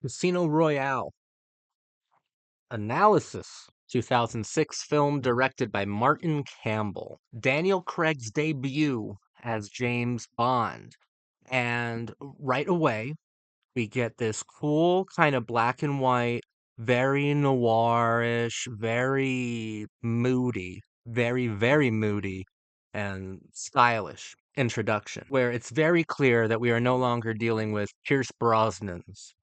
Casino Royale Analysis 2006 film directed by Martin Campbell. Daniel Craig's debut as James Bond. And right away, we get this cool kind of black and white, very noirish, very moody, very moody and stylish introduction, where it's very clear that we are no longer dealing with Pierce Brosnan's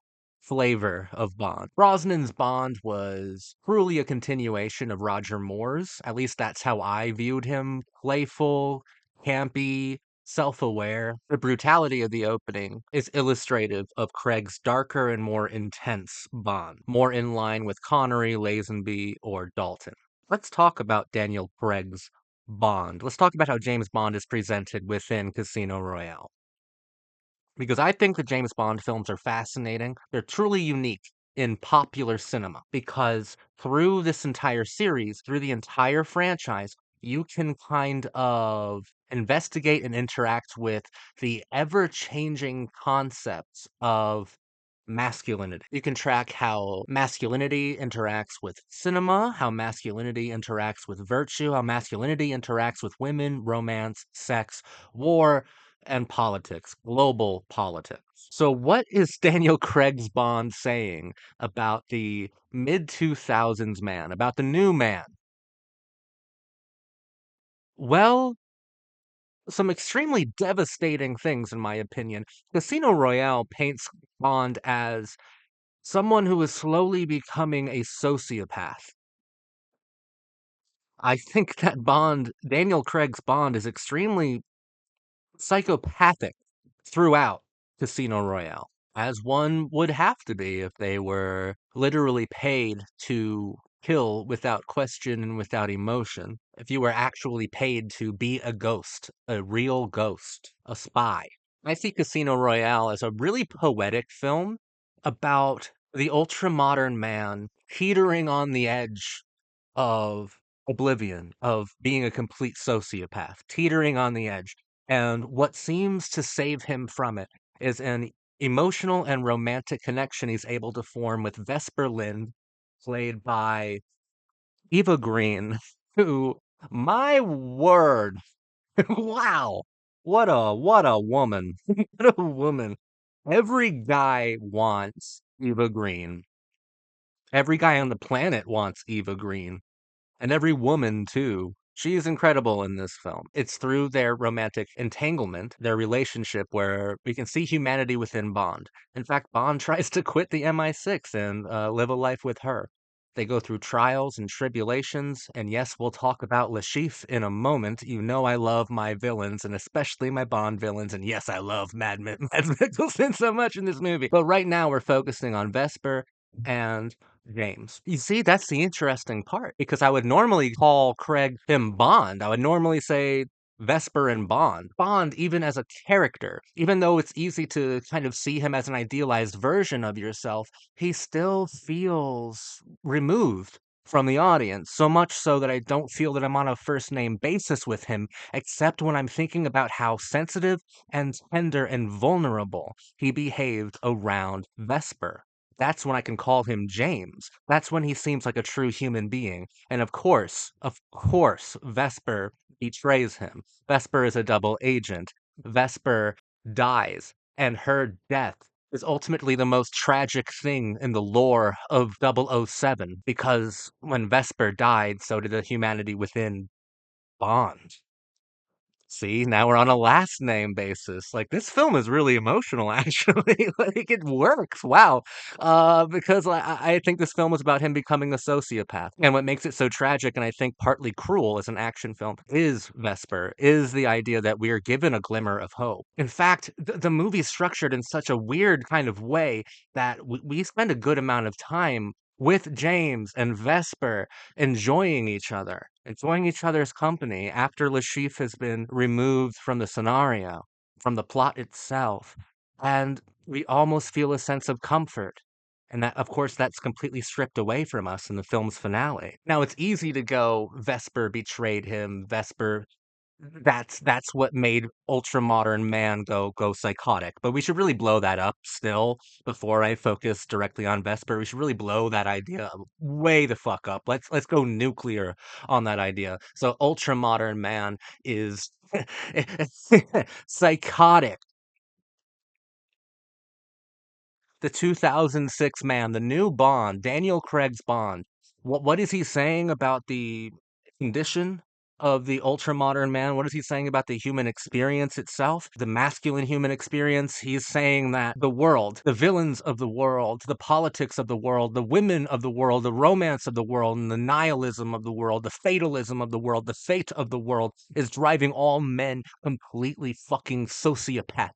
flavor of Bond. Brosnan's Bond was truly a continuation of Roger Moore's. At least that's how I viewed him. Playful, campy, self-aware. The brutality of the opening is illustrative of Craig's darker and more intense Bond, more in line with Connery, Lazenby, or Dalton. Let's talk about Daniel Craig's Bond. Let's talk about how James Bond is presented within Casino Royale. Because I think the James Bond films are fascinating. They're truly unique in popular cinema because through this entire series, through the entire franchise, you can kind of investigate and interact with the ever-changing concepts of masculinity. You can track how masculinity interacts with cinema, how masculinity interacts with virtue, how masculinity interacts with women, romance, sex, war, and politics, global politics. So, what is Daniel Craig's Bond saying about the mid 2000s man, about the new man? Well, some extremely devastating things, in my opinion. Casino Royale paints Bond as someone who is slowly becoming a sociopath. I think that Daniel Craig's Bond, is extremely psychopathic throughout Casino Royale, as one would have to be if they were literally paid to kill without question and without emotion. If you were actually paid to be a ghost, a real ghost, a spy. I see Casino Royale as a really poetic film about the ultra-modern man teetering on the edge of oblivion, of being a complete sociopath, teetering on the edge. And what seems to save him from it is an emotional and romantic connection he's able to form with Vesper Lind, played by Eva Green, who, my word, wow, what a woman. What a woman. Every guy wants Eva Green. Every guy on the planet wants Eva Green. And every woman, too. She is incredible in this film. It's through their romantic entanglement, their relationship, where we can see humanity within Bond. In fact, Bond tries to quit the MI6 and live a life with her. They go through trials and tribulations, and yes, we'll talk about Le Chiffre in a moment. You know I love my villains, and especially my Bond villains, and yes, I love Mads Mikkelsen so much in this movie. But right now, we're focusing on Vesper and James. You see, that's the interesting part because I would normally call Craig him Bond. I would normally say Vesper and Bond. Bond, even as a character, even though it's easy to kind of see him as an idealized version of yourself, he still feels removed from the audience, so much so that I don't feel that I'm on a first name basis with him, except when I'm thinking about how sensitive and tender and vulnerable he behaved around Vesper. That's when I can call him James. That's when he seems like a true human being. And of course, Vesper betrays him. Vesper is a double agent. Vesper dies, and her death is ultimately the most tragic thing in the lore of 007 because when Vesper died, so did the humanity within Bond. See, now we're on a last name basis. Like this film is really emotional, actually. Like it works. Wow. Because I think this film is about him becoming a sociopath. And what makes it so tragic and I think partly cruel as an action film is Vesper, is the idea that we are given a glimmer of hope. In fact, the movie is structured in such a weird kind of way that we spend a good amount of time with James and Vesper enjoying each other's company after Le Chiffre has been removed from the scenario, from the plot itself. And we almost feel a sense of comfort. And that, of course, that's completely stripped away from us in the film's finale. Now, it's easy to go, Vesper betrayed him, Vesper that's what made ultra modern man go psychotic. But we should really blow that up still before I focus directly on Vesper. We should really blow that idea way the fuck up. Let's go nuclear on that idea. So ultra modern man is psychotic. The 2006 man, the new Bond, Daniel Craig's Bond. What is he saying about the condition of the ultra modern man? What is he saying about the human experience itself, the masculine human experience? He's saying that the world, the villains of the world, the politics of the world, the women of the world, the romance of the world, and the nihilism of the world, the fatalism of the world, the fate of the world is driving all men completely fucking sociopathic,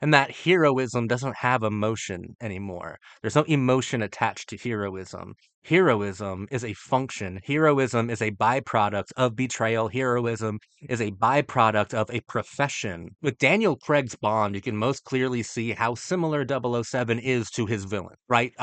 and that heroism doesn't have emotion anymore. There's no emotion attached to heroism. Heroism is a function. Heroism is a byproduct of betrayal. Heroism is a byproduct of a profession. With Daniel Craig's Bond, you can most clearly see how similar 007 is to his villain, right?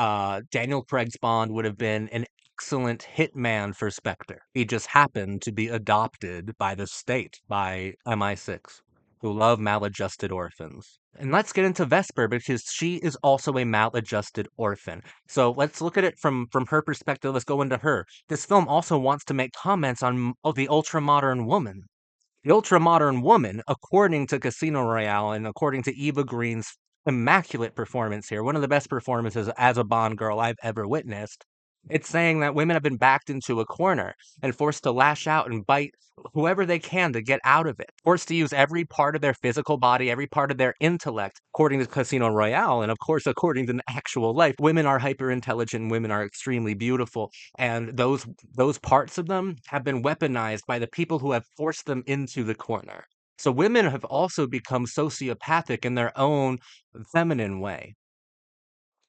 Daniel Craig's Bond would have been an excellent hitman for Spectre. He just happened to be adopted by the state, by MI6, who love maladjusted orphans. And let's get into Vesper because she is also a maladjusted orphan. So let's look at it from her perspective. Let's go into her. This film also wants to make comments on the ultra modern woman. The ultra modern woman, according to Casino Royale and according to Eva Green's immaculate performance here, one of the best performances as a Bond girl I've ever witnessed. It's saying that women have been backed into a corner and forced to lash out and bite whoever they can to get out of it, forced to use every part of their physical body, every part of their intellect, according to Casino Royale, and of course, according to actual life. Women are hyper intelligent, women are extremely beautiful, and those parts of them have been weaponized by the people who have forced them into the corner. So women have also become sociopathic in their own feminine way.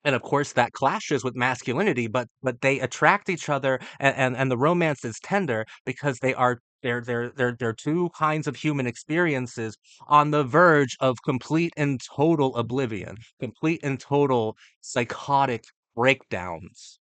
And of course that clashes with masculinity, but they attract each other, and the romance is tender because they're two kinds of human experiences on the verge of complete and total oblivion, complete and total psychotic breakdowns.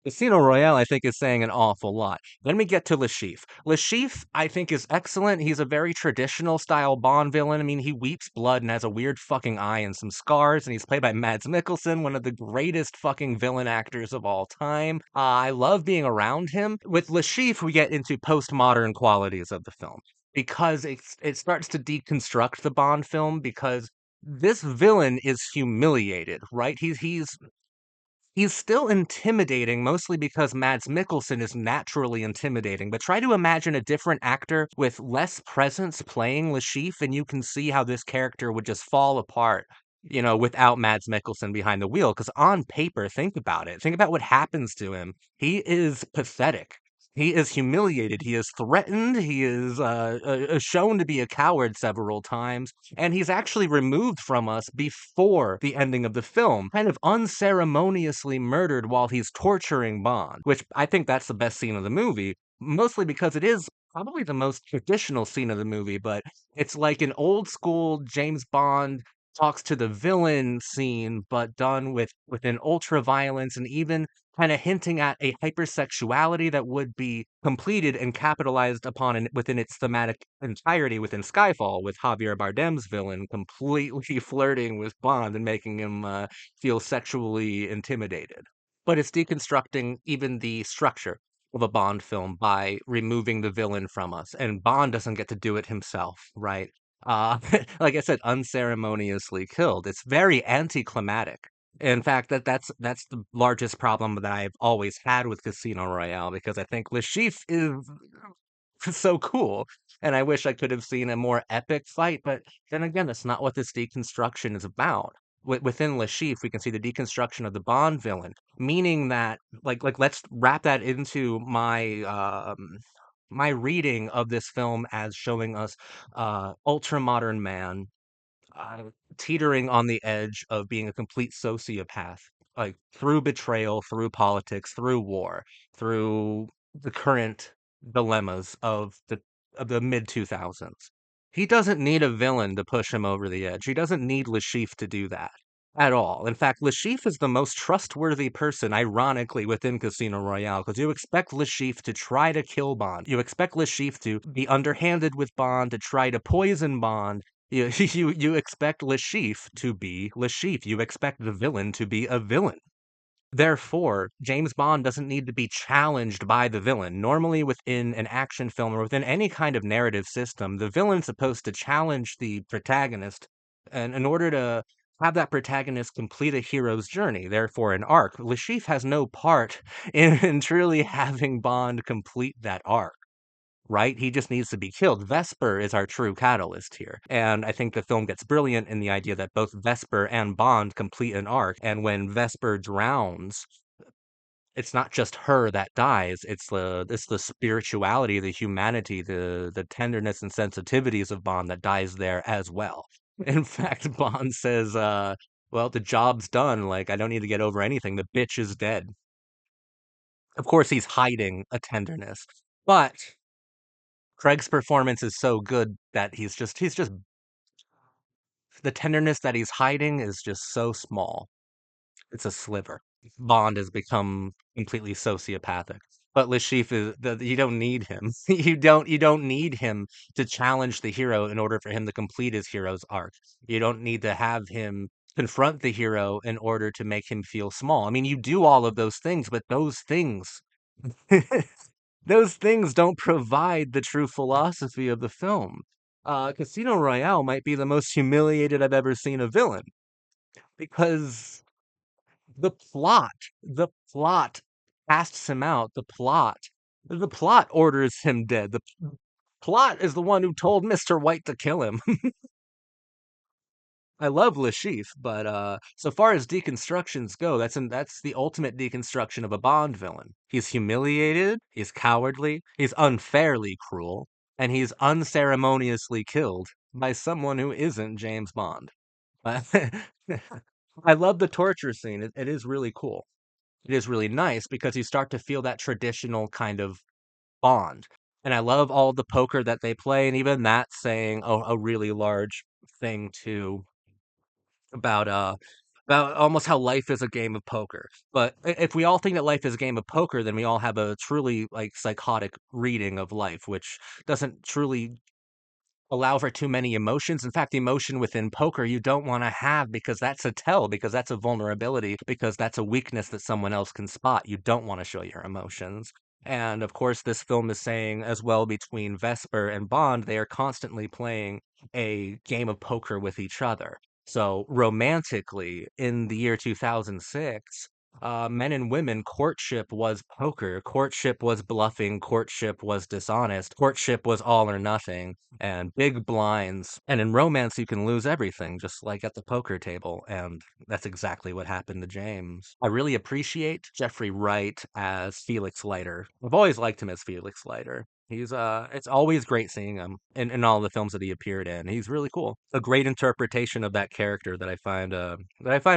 Casino Royale, I think, is saying an awful lot. Then we get to Le Chiffre. Le Chiffre, I think, is excellent. He's a very traditional style Bond villain. I mean, he weeps blood and has a weird fucking eye and some scars, and he's played by Mads Mikkelsen, one of the greatest fucking villain actors of all time. I love being around him. With Le Chiffre, we get into postmodern qualities of the film because it starts to deconstruct the Bond film because this villain is humiliated, right? He's still intimidating, mostly because Mads Mikkelsen is naturally intimidating. But try to imagine a different actor with less presence playing Le Chiffre, and you can see how this character would just fall apart, without Mads Mikkelsen behind the wheel. Because on paper, think about it. Think about what happens to him. He is pathetic. He is humiliated. He is threatened. He is shown to be a coward several times. And he's actually removed from us before the ending of the film, kind of unceremoniously murdered while he's torturing Bond, which I think that's the best scene of the movie, mostly because it is probably the most traditional scene of the movie, but it's like an old school James Bond talks to the villain scene, but done with an ultra violence and even kind of hinting at a hypersexuality that would be completed and capitalized upon within its thematic entirety within Skyfall, with Javier Bardem's villain completely flirting with Bond and making him feel sexually intimidated. But it's deconstructing even the structure of a Bond film by removing the villain from us, and Bond doesn't get to do it himself, right? Uh, like I said, unceremoniously killed. It's very anticlimactic. In fact, that's the largest problem that I've always had with Casino Royale because I think Le Chiffre is so cool, and I wish I could have seen a more epic fight. But then again, that's not what this deconstruction is about. Within Le Chiffre, we can see the deconstruction of the Bond villain, meaning that let's wrap that into my reading of this film as showing us ultra modern man uh, teetering on the edge of being a complete sociopath, like through betrayal, through politics, through war, through the current dilemmas of the mid 2000s. He doesn't need a villain to push him over the edge. He doesn't need Le Chiffre to do that. at all. In fact, Lashif is the most trustworthy person, ironically, within Casino Royale, because you expect Lashif to try to kill Bond. You expect Lashif to be underhanded with Bond, to try to poison Bond. You expect Lashif to be Lashif. You expect the villain to be a villain. Therefore, James Bond doesn't need to be challenged by the villain. Normally, within an action film or within any kind of narrative system, the villain's supposed to challenge the protagonist, and in order to have that protagonist complete a hero's journey, therefore an arc. Lashif has no part in truly having Bond complete that arc, right? He just needs to be killed. Vesper is our true catalyst here. And I think the film gets brilliant in the idea that both Vesper and Bond complete an arc. And when Vesper drowns, it's not just her that dies. It's the spirituality, the humanity, the tenderness and sensitivities of Bond that dies there as well. In fact, Bond says, well, the job's done. Like, I don't need to get over anything. The bitch is dead. Of course, he's hiding a tenderness. But Craig's performance is so good that he's just the tenderness that he's hiding is just so small. It's a sliver. Bond has become completely sociopathic. But Lashif you don't need him. You don't need him to challenge the hero in order for him to complete his hero's arc. You don't need to have him confront the hero in order to make him feel small. I mean, you do all of those things, but those things those things don't provide the true philosophy of the film. Casino Royale might be the most humiliated I've ever seen a villain because the plot casts him out. The plot orders him dead. The plot is the one who told Mr. White to kill him. I love Lashif, but so far as deconstructions go, that's the ultimate deconstruction of a Bond villain. He's humiliated, he's cowardly, he's unfairly cruel, and he's unceremoniously killed by someone who isn't James Bond. I love the torture scene. It is really cool. It is really nice because you start to feel that traditional kind of Bond. And I love all the poker that they play, and even that saying a really large thing too about almost how life is a game of poker. But if we all think that life is a game of poker, then we all have a truly like psychotic reading of life, which doesn't truly allow for too many emotions. In fact, emotion within poker you don't want to have because that's a tell, because that's a vulnerability, because that's a weakness that someone else can spot. You don't want to show your emotions. And of course, this film is saying as well between Vesper and Bond, they are constantly playing a game of poker with each other. So, romantically, in the year 2006, men and women, courtship was poker, courtship was bluffing, courtship was dishonest, courtship was all or nothing and big blinds. And in romance, you can lose everything, just like at the poker table. And that's exactly what happened to James. I really appreciate Jeffrey Wright as Felix Leiter. I've always liked him as Felix Leiter. It's always great seeing him in all the films that he appeared in. He's really cool. A great interpretation of that character that I find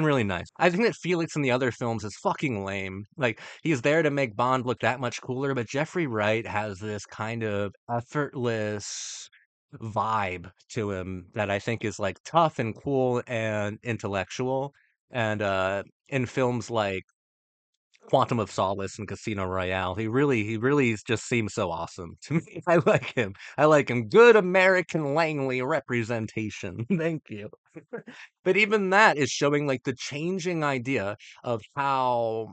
really nice. I think that Felix in the other films is fucking lame. Like, he's there to make Bond look that much cooler, but Jeffrey Wright has this kind of effortless vibe to him that I think is like tough and cool and intellectual. And in films like Quantum of Solace and Casino Royale, he really just seems so awesome to me. I like him. I like him. Good American Langley representation. Thank you. But even that is showing like the changing idea of how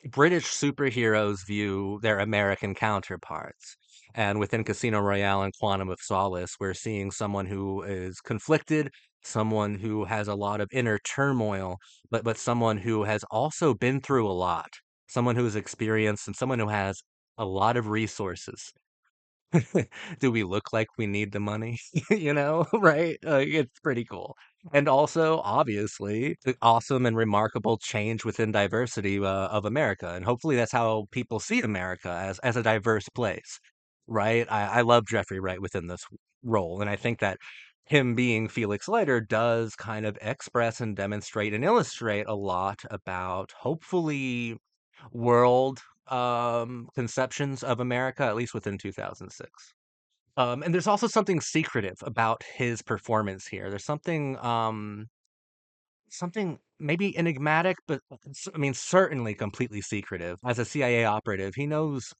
British superheroes view their American counterparts. And within Casino Royale and Quantum of Solace, we're seeing someone who is conflicted, someone who has a lot of inner turmoil, but someone who has also been through a lot, someone who's experienced, and someone who has a lot of resources. Do we look like we need the money? Right? It's pretty cool. And also, obviously, the awesome and remarkable change within diversity of America. And hopefully that's how people see America as a diverse place, right? I love Jeffrey Wright within this role. And I think that him being Felix Leiter does kind of express and demonstrate and illustrate a lot about hopefully world conceptions of America, at least within 2006. And there's also something secretive about his performance here. There's something maybe enigmatic, but I mean, certainly completely secretive. As a CIA operative, he knows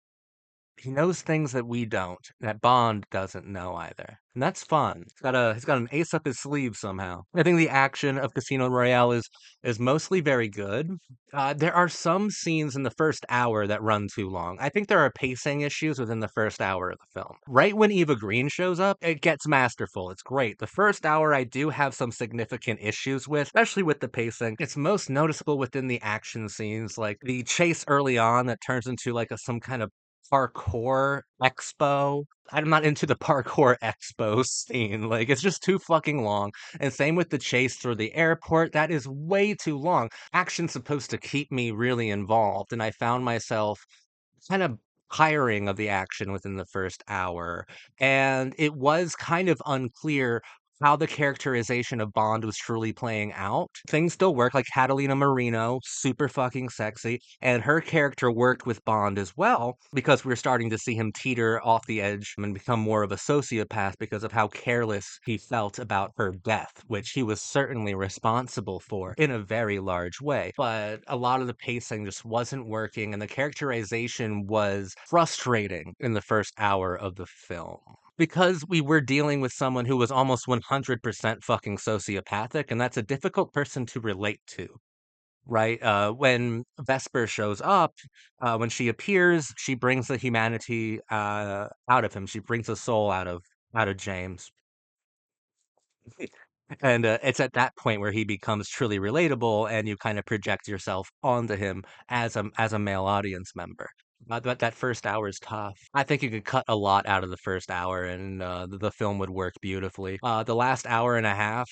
things that we don't, that Bond doesn't know either. And that's fun. He's got an ace up his sleeve somehow. I think the action of Casino Royale is mostly very good. There are some scenes in the first hour that run too long. I think there are pacing issues within the first hour of the film. Right when Eva Green shows up, it gets masterful. It's great. The first hour I do have some significant issues with, especially with the pacing. It's most noticeable within the action scenes, like the chase early on that turns into like some kind of parkour expo. I'm not into the parkour expo scene. Like, it's just too fucking long. And same with the chase through the airport. That is way too long. Action's supposed to keep me really involved. And I found myself kind of tiring of the action within the first hour. And it was kind of unclear how the characterization of Bond was truly playing out. Things still work, like Catalina Marino, super fucking sexy, and her character worked with Bond as well because we're starting to see him teeter off the edge and become more of a sociopath because of how careless he felt about her death, which he was certainly responsible for in a very large way. But a lot of the pacing just wasn't working, and the characterization was frustrating in the first hour of the film because we were dealing with someone who was almost 100% fucking sociopathic, and that's a difficult person to relate to, right? When Vesper shows up, when she appears, she brings the humanity out of him. She brings the soul out of James. And it's at that point where he becomes truly relatable, and you kind of project yourself onto him as a male audience member. But that first hour is tough. I think you could cut a lot out of the first hour, and the film would work beautifully. The last hour and a half,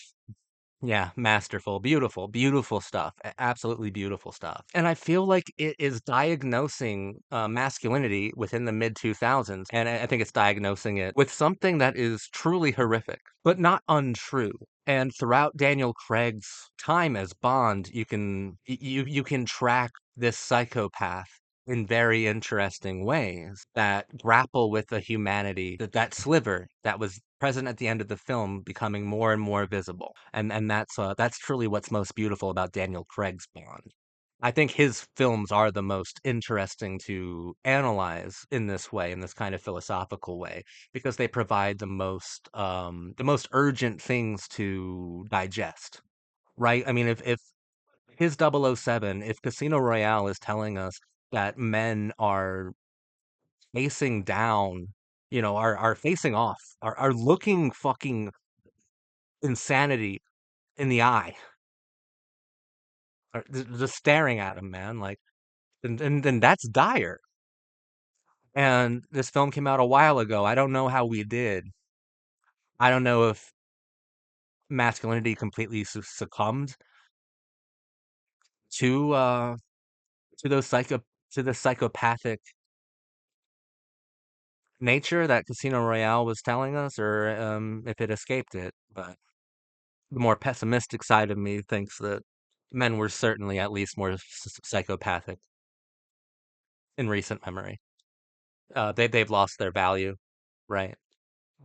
yeah, masterful, beautiful, beautiful stuff. Absolutely beautiful stuff. And I feel like it is diagnosing masculinity within the mid 2000s. And I think it's diagnosing it with something that is truly horrific, but not untrue. And throughout Daniel Craig's time as Bond, you can track this psychopath in very interesting ways that grapple with the humanity, that sliver that was present at the end of the film becoming more and more visible. And that's truly what's most beautiful about Daniel Craig's Bond. I think his films are the most interesting to analyze in this way, in this kind of philosophical way, because they provide the most urgent things to digest, right? I mean, if his 007, if Casino Royale is telling us that men are facing down, are facing off, are looking fucking insanity in the eye, or just staring at him, man. Like, and then that's dire. And this film came out a while ago. I don't know how we did. I don't know if masculinity completely succumbed to to those psycho to the psychopathic nature that Casino Royale was telling us, or if it escaped it. But the more pessimistic side of me thinks that men were certainly at least more psychopathic in recent memory. They've lost their value, right?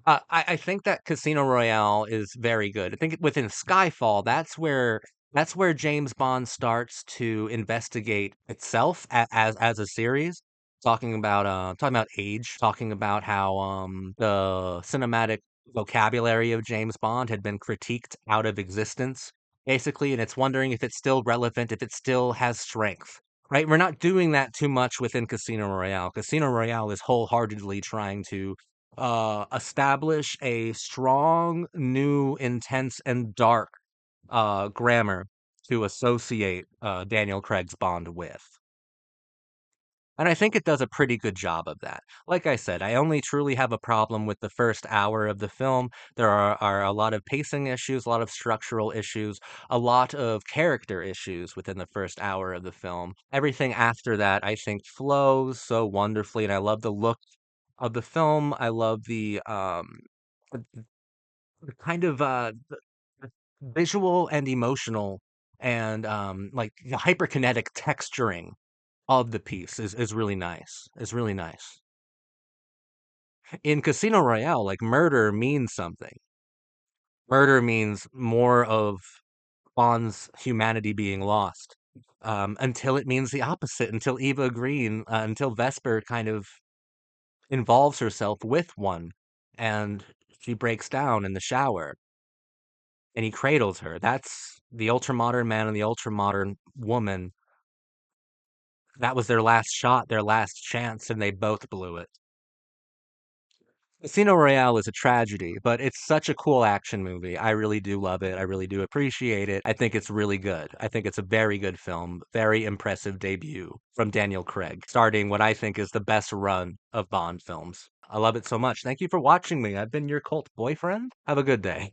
I think that Casino Royale is very good. I think within Skyfall, that's where James Bond starts to investigate itself as a series, talking about age, talking about how the cinematic vocabulary of James Bond had been critiqued out of existence, basically, and it's wondering if it's still relevant, if it still has strength. Right? We're not doing that too much within Casino Royale. Casino Royale is wholeheartedly trying to establish a strong, new, intense, and dark grammar to associate Daniel Craig's Bond with. And I think it does a pretty good job of that. Like I said, I only truly have a problem with the first hour of the film. There are a lot of pacing issues, a lot of structural issues, a lot of character issues within the first hour of the film. Everything after that, I think, flows so wonderfully, and I love the look of the film. I love the the kind of the visual and emotional and like the hyperkinetic texturing of the piece is really nice. Is really nice. In Casino Royale, like murder means something. Murder means more of Bond's humanity being lost, until it means the opposite, until Eva Green, until Vesper kind of involves herself with one, and she breaks down in the shower, and he cradles her. That's the ultramodern man and the ultramodern woman. That was their last shot, their last chance, and they both blew it. Casino Royale is a tragedy, but it's such a cool action movie. I really do love it. I really do appreciate it. I think it's really good. I think it's a very good film, very impressive debut from Daniel Craig, starting what I think is the best run of Bond films. I love it so much. Thank you for watching me. I've been your cult boyfriend. Have a good day.